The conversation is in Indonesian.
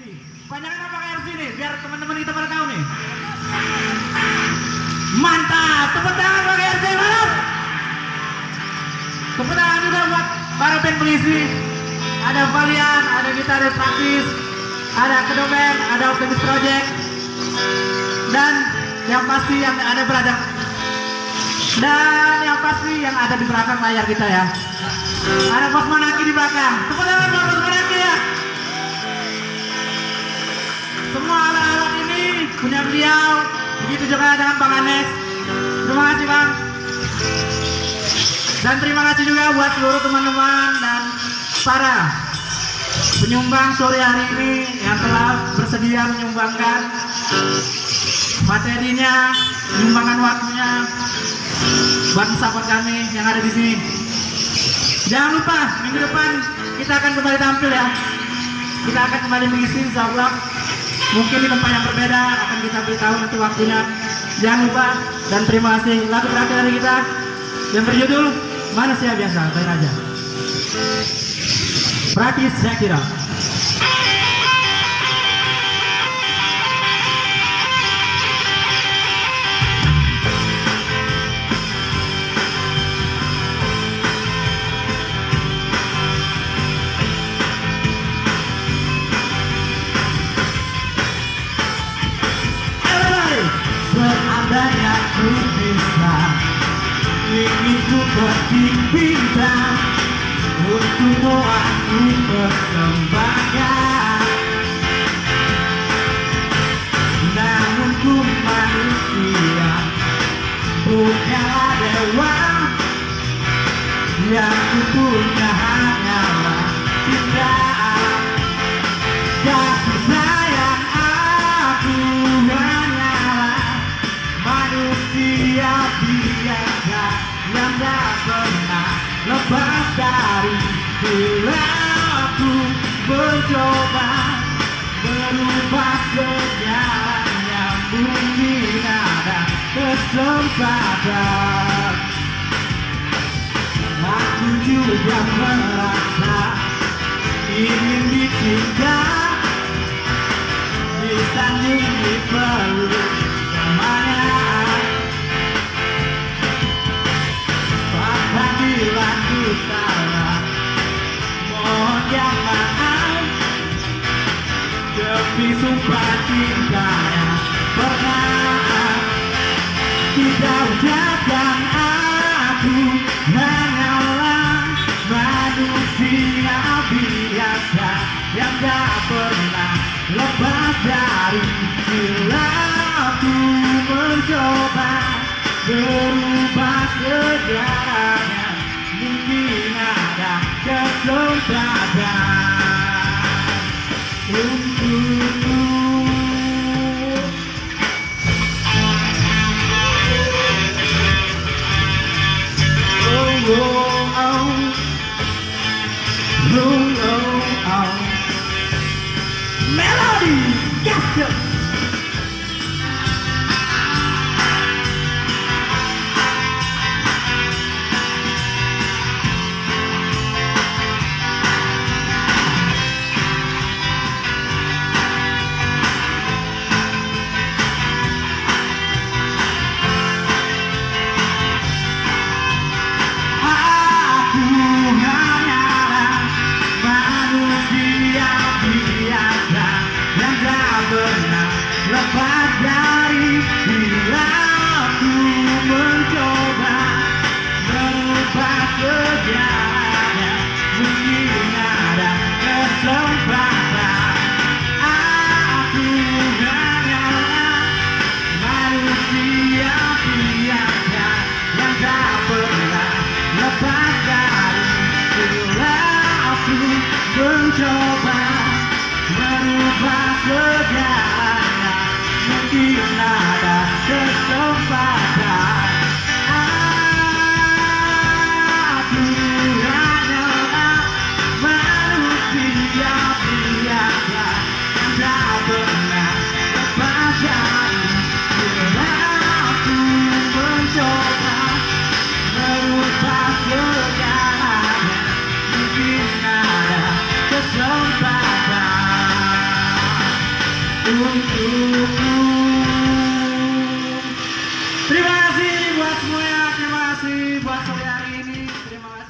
Kebanyakan apa RC nih? Biar teman-teman kita pada tahu nih. Mantap, tepuk tangan pakai RC, mantap. Tepuk tangan juga buat para band polisi. Ada Valian, ada gitaris praktis, ada Kedoben, ada Optimus Project, dan yang pasti yang ada berada. Dan yang pasti yang ada di belakang layar kita ya. Ada Bos Manaki di belakang. Tepuk tangan buat Bos Manaki ya. Semua alat-alat ini punya beliau. Begitu juga dengan Bang Anes. Terima kasih Bang. Dan terima kasih juga buat seluruh teman-teman dan para penyumbang sore hari ini yang telah bersedia menyumbangkan materinya, menyumbangkan waktunya buat support kami yang ada di sini. Jangan lupa minggu depan kita akan kembali tampil ya. Kita akan kembali mengisi insyaallah. Mungkin di tempat yang berbeda akan kita beritahu nanti waktunya. Jangan lupa dan terima kasih. Lagu terakhir dari kita yang berjudul Manusia Biasa, Bayar Aja. Praktis saya kira. Seandainya ku bisa, ingin ku petik bintang, untukmu aku persembahkan. Namun ku manusia, bukanlah dewa, yang ku punya hanyalah cinta. Kasih sayang aku hanyalah manusia biasa yang tak pernah lepas dari perilaku, mencoba merubah segalanya. Mungkin ada kesempatan. Aku juga merasa ingin dicinta, disanjung, dipeluk selamanya. Apabila ku salah, mohon yang maaf, demi sumpah cinta yang pernah kita ucapkan. Aku hanyalah manusia biasa yang tak pernah lepas dari perilaku, mencoba berubah segalanya. Mungkin ada kesempatan untukku. Oh, oh, oh. Oh, oh, oh. Melody, gotcha. Lepas dari perilaku, mencoba merubah segalanya. Mungkin ada kesempatan. Aku hanyalah manusia biasa yang tak pernah lepas dari perilaku, mencoba merubah segalanya. Mungkin ada kesempatan. Aku hanyalah manusia biasa yang tak pernah lepas dari perilaku, mencoba merubah segalanya. Mungkin ada kesempatan. untukku. Terima kasih buat semuanya, terima kasih buat sore hari ini, terima kasih.